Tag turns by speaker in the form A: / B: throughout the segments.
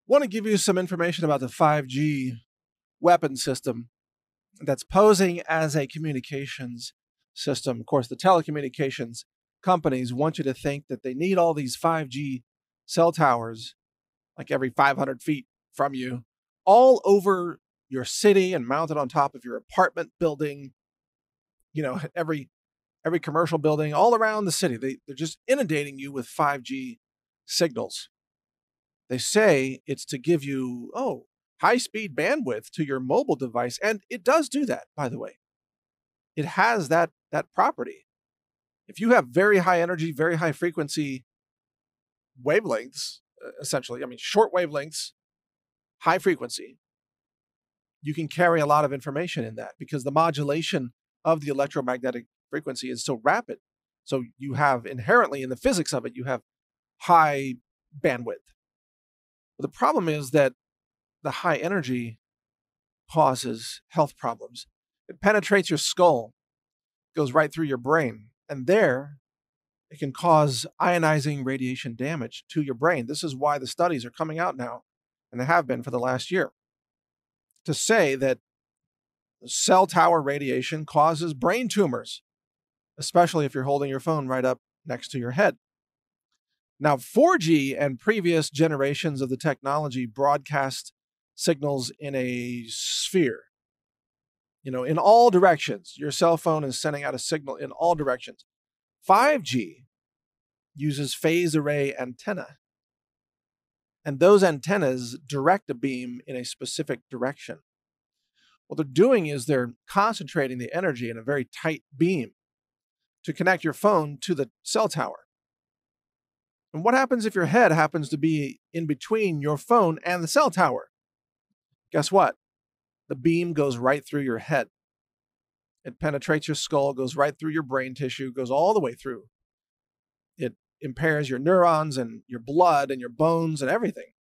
A: Want to give you some information about the 5G weapon system that's posing as a communications system. Of course, the telecommunications companies want you to think that they need all these 5G cell towers, like every 500 feet from you, all over your city and mounted on top of your apartment building, every commercial building all around the city. They're just inundating you with 5G signals. They say it's to give you, high speed bandwidth to your mobile device. And it does do that, by the way. It has that property. If you have very high energy, very high frequency wavelengths, essentially, short wavelengths, high frequency, you can carry a lot of information in that because the modulation of the electromagnetic frequency is so rapid. So you have inherently in the physics of it, you have high bandwidth. But the problem is that the high energy causes health problems. It penetrates your skull, goes right through your brain, and there it can cause ionizing radiation damage to your brain. This is why the studies are coming out now, and they have been for the last year, to say that cell tower radiation causes brain tumors, especially if you're holding your phone right up next to your head. Now, 4G and previous generations of the technology broadcast signals in a sphere, in all directions. Your cell phone is sending out a signal in all directions. 5G uses phase array antenna, and those antennas direct a beam in a specific direction. What they're doing is they're concentrating the energy in a very tight beam to connect your phone to the cell tower. And what happens if your head happens to be in between your phone and the cell tower? Guess what? The beam goes right through your head. It penetrates your skull, goes right through your brain tissue, goes all the way through. It impairs your neurons and your blood and your bones and everything.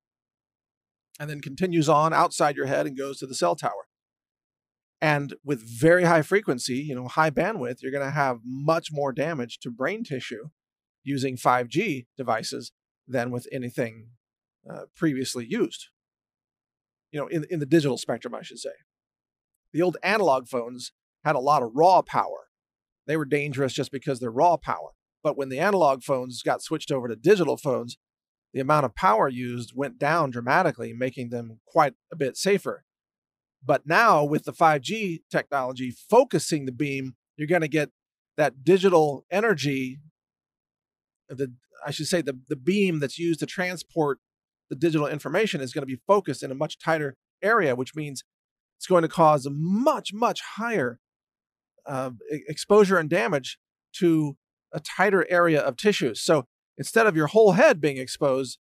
A: And then continues on outside your head and goes to the cell tower. And with very high frequency, high bandwidth, you're going to have much more damage to brain tissue using 5G devices than with anything previously used. In the digital spectrum, I should say. The old analog phones had a lot of raw power. They were dangerous just because they're raw power. But when the analog phones got switched over to digital phones, the amount of power used went down dramatically, making them quite a bit safer. But now with the 5G technology focusing the beam, you're going to get that digital energy, the beam that's used to transport the digital information is going to be focused in a much tighter area, which means it's going to cause a much, much higher exposure and damage to a tighter area of tissues. So instead of your whole head being exposed,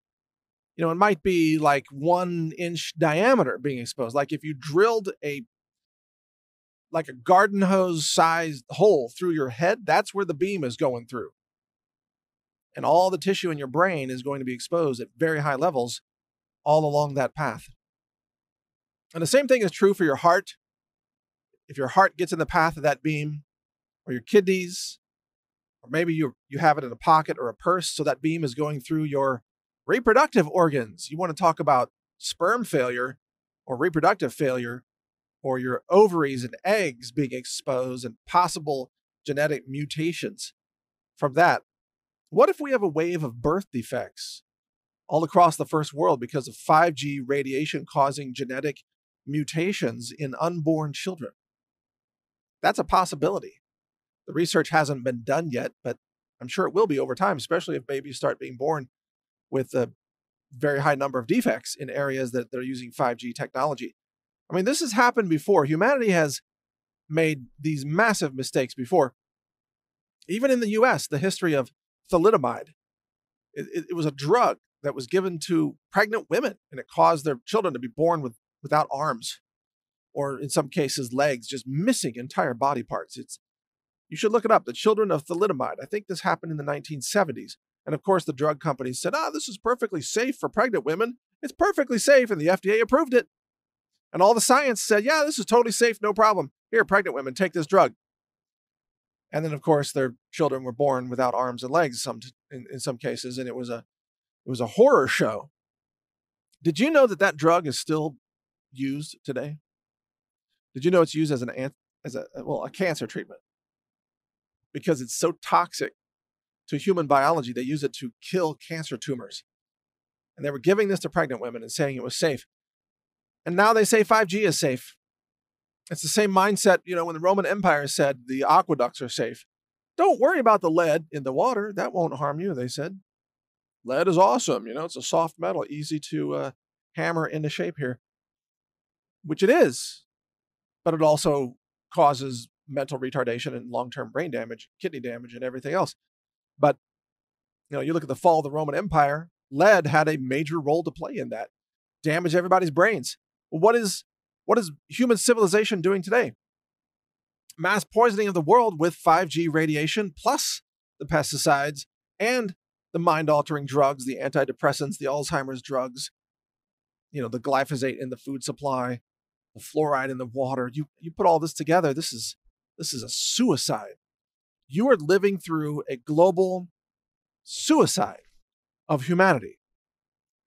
A: it might be like 1 inch diameter being exposed. Like if you drilled a garden hose sized hole through your head, that's where the beam is going through. And all the tissue in your brain is going to be exposed at very high levels all along that path. And the same thing is true for your heart. If your heart gets in the path of that beam, or your kidneys, or maybe you have it in a pocket or a purse, so that beam is going through your reproductive organs. You want to talk about sperm failure or reproductive failure, or your ovaries and eggs being exposed and possible genetic mutations from that. What if we have a wave of birth defects all across the first world because of 5G radiation causing genetic mutations in unborn children? That's a possibility. The research hasn't been done yet, but I'm sure it will be over time, especially if babies start being born with a very high number of defects in areas that they're using 5G technology. This has happened before. Humanity has made these massive mistakes before. Even in the US, the history of thalidomide. It was a drug that was given to pregnant women, and it caused their children to be born without arms, or in some cases, legs, just missing entire body parts. You should look it up, the children of thalidomide. I think this happened in the 1970s. And of course, the drug companies said, this is perfectly safe for pregnant women. It's perfectly safe, and the FDA approved it. And all the science said, yeah, this is totally safe, no problem. Here, pregnant women, take this drug. And then, of course, their children were born without arms and legs in some cases, and it was a horror show. Did you know that that drug is still used today? Did you know it's used as a cancer treatment because it's so toxic to human biology? They use it to kill cancer tumors. And they were giving this to pregnant women and saying it was safe. And now they say 5G is safe. It's the same mindset, when the Roman Empire said the aqueducts are safe. Don't worry about the lead in the water. That won't harm you, they said. Lead is awesome. It's a soft metal, easy to hammer into shape here, which it is. But it also causes mental retardation and long-term brain damage, kidney damage, and everything else. But, you look at the fall of the Roman Empire, lead had a major role to play in that. Damage everybody's brains. What is human civilization doing today? Mass poisoning of the world with 5G radiation, plus the pesticides and the mind-altering drugs, the antidepressants, the Alzheimer's drugs, the glyphosate in the food supply, the fluoride in the water. You put all this together, this is a suicide. You are living through a global suicide of humanity.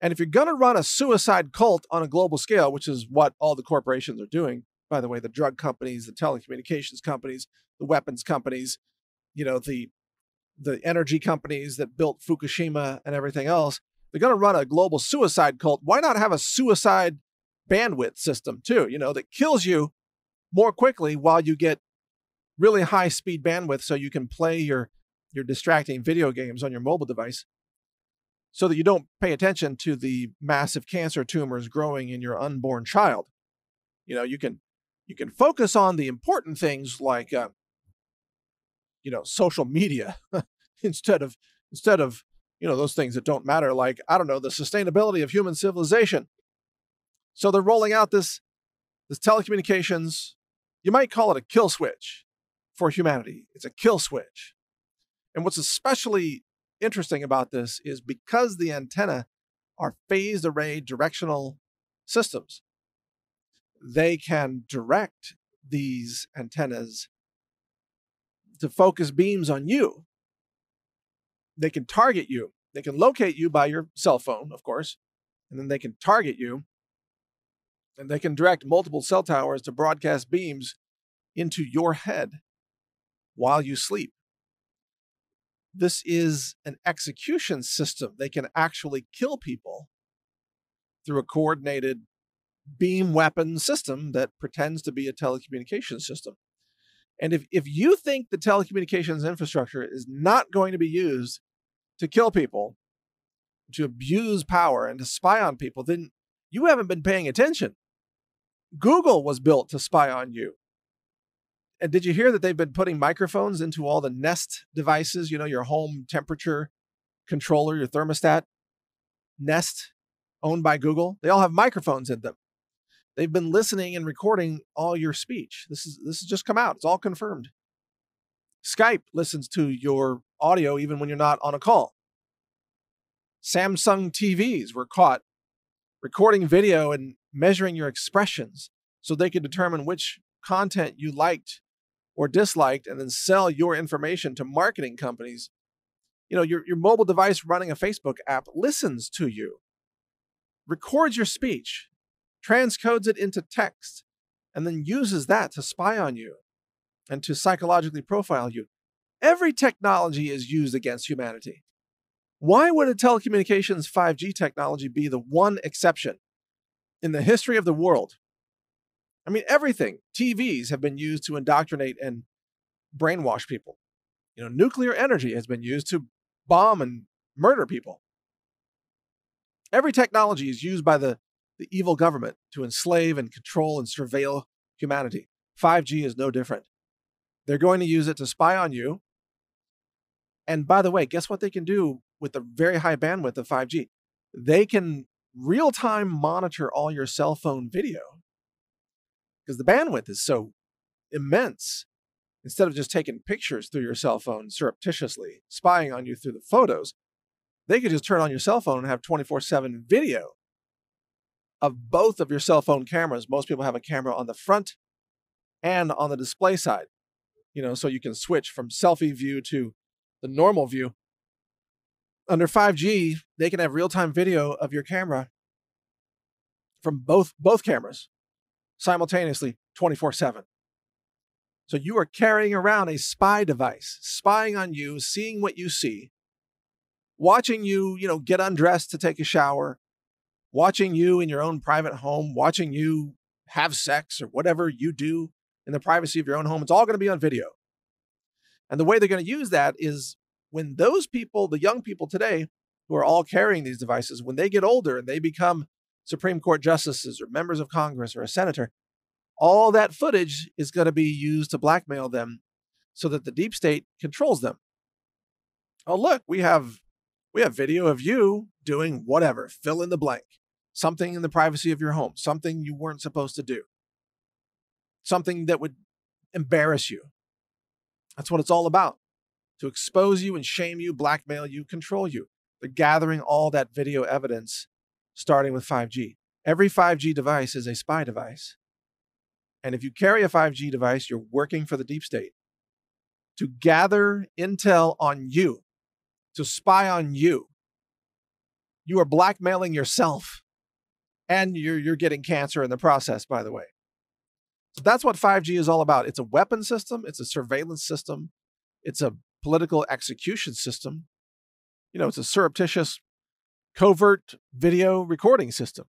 A: And if you're going to run a suicide cult on a global scale, which is what all the corporations are doing, by the way, the drug companies, the telecommunications companies, the weapons companies, the energy companies that built Fukushima and everything else, they're going to run a global suicide cult. Why not have a suicide bandwidth system too, that kills you more quickly while you get really high speed bandwidth so you can play your distracting video games on your mobile device so that you don't pay attention to the massive cancer tumors growing in your unborn child. You can focus on the important things like social media instead of those things that don't matter, like, I don't know, the sustainability of human civilization. So they're rolling out this telecommunications, you might call it a kill switch for humanity. It's a kill switch. And what's especially interesting about this is because the antenna are phased array directional systems, they can direct these antennas to focus beams on you. They can target you. They can locate you by your cell phone, of course, and then they can target you. And they can direct multiple cell towers to broadcast beams into your head while you sleep. This is an execution system. They can actually kill people through a coordinated beam weapon system that pretends to be a telecommunications system. And if you think the telecommunications infrastructure is not going to be used to kill people, to abuse power, and to spy on people, then you haven't been paying attention. Google was built to spy on you. And did you hear that they've been putting microphones into all the Nest devices, your home temperature controller, your thermostat? Nest, owned by Google, they all have microphones in them. They've been listening and recording all your speech. This has just come out. It's all confirmed. Skype listens to your audio even when you're not on a call. Samsung TVs were caught recording video and measuring your expressions so they could determine which content you liked or disliked and then sell your information to marketing companies. Your mobile device running a Facebook app listens to you, records your speech, transcodes it into text, and then uses that to spy on you and to psychologically profile you. Every technology is used against humanity. Why would a telecommunications 5G technology be the one exception in the history of the world? I mean, everything. TVs have been used to indoctrinate and brainwash people. Nuclear energy has been used to bomb and murder people. Every technology is used by the evil government to enslave and control and surveil humanity. 5G is no different. They're going to use it to spy on you. And by the way, guess what they can do with the very high bandwidth of 5G? They can real-time monitor all your cell phone video because the bandwidth is so immense. Instead of just taking pictures through your cell phone surreptitiously, spying on you through the photos, they could just turn on your cell phone and have 24/7 video of both of your cell phone cameras. Most people have a camera on the front and on the display side, so you can switch from selfie view to the normal view. Under 5G, they can have real-time video of your camera from both cameras simultaneously 24/7. So you are carrying around a spy device, spying on you, seeing what you see, watching you, get undressed to take a shower, watching you in your own private home, watching you have sex or whatever you do in the privacy of your own home. It's all going to be on video. And the way they're going to use that is when those people, the young people today who are all carrying these devices, when they get older and they become Supreme Court justices or members of Congress or a senator, all that footage is going to be used to blackmail them so that the deep state controls them. Oh, look, we have video of you doing whatever, fill in the blank, something in the privacy of your home, something you weren't supposed to do, something that would embarrass you. That's what it's all about, to expose you and shame you, blackmail you, control you. They're gathering all that video evidence starting with 5G. Every 5G device is a spy device. And if you carry a 5G device, you're working for the deep state to gather intel on you, to spy on you. You are blackmailing yourself, and you're getting cancer in the process, by the way. So that's what 5G is all about. It's a weapon system. It's a surveillance system. It's a political execution system. It's a surreptitious, covert video recording system.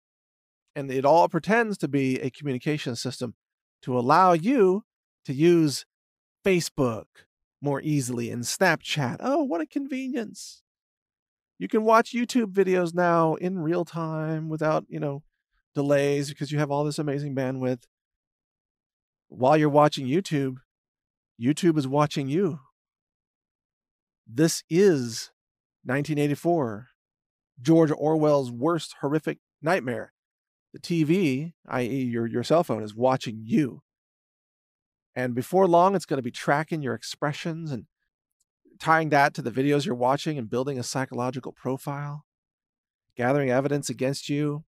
A: And it all pretends to be a communication system to allow you to use Facebook more easily and Snapchat. Oh, what a convenience. You can watch YouTube videos now in real time without, delays because you have all this amazing bandwidth. While you're watching YouTube, YouTube is watching you. This is 1984, George Orwell's worst horrific nightmare. The TV, i.e. your cell phone, is watching you. And before long, it's going to be tracking your expressions and tying that to the videos you're watching and building a psychological profile, gathering evidence against you,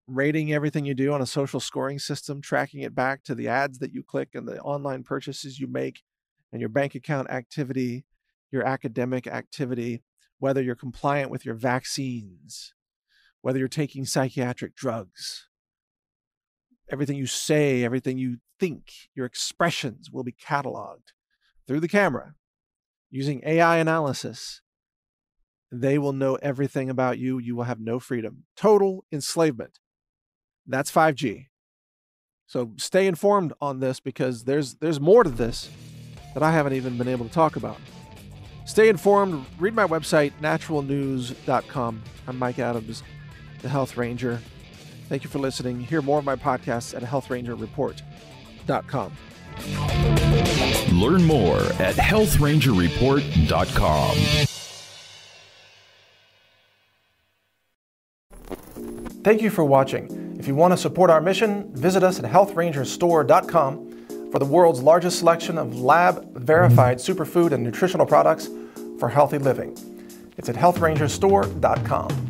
A: rating everything you do on a social scoring system, tracking it back to the ads that you click and the online purchases you make and your bank account activity, your academic activity, whether you're compliant with your vaccines, whether you're taking psychiatric drugs. Everything you say, everything you think, your expressions will be cataloged through the camera using AI analysis. They will know everything about you. You will have no freedom. Total enslavement. That's 5G. So stay informed on this because there's more to this that I haven't even been able to talk about. Stay informed. Read my website, naturalnews.com. I'm Mike Adams, the Health Ranger. Thank you for listening. Hear more of my podcasts at healthrangerreport.com.
B: Learn more at healthrangerreport.com.
A: Thank you for watching. If you want to support our mission, visit us at healthrangerstore.com for the world's largest selection of lab-verified superfood and nutritional products for healthy living. It's at healthrangerstore.com.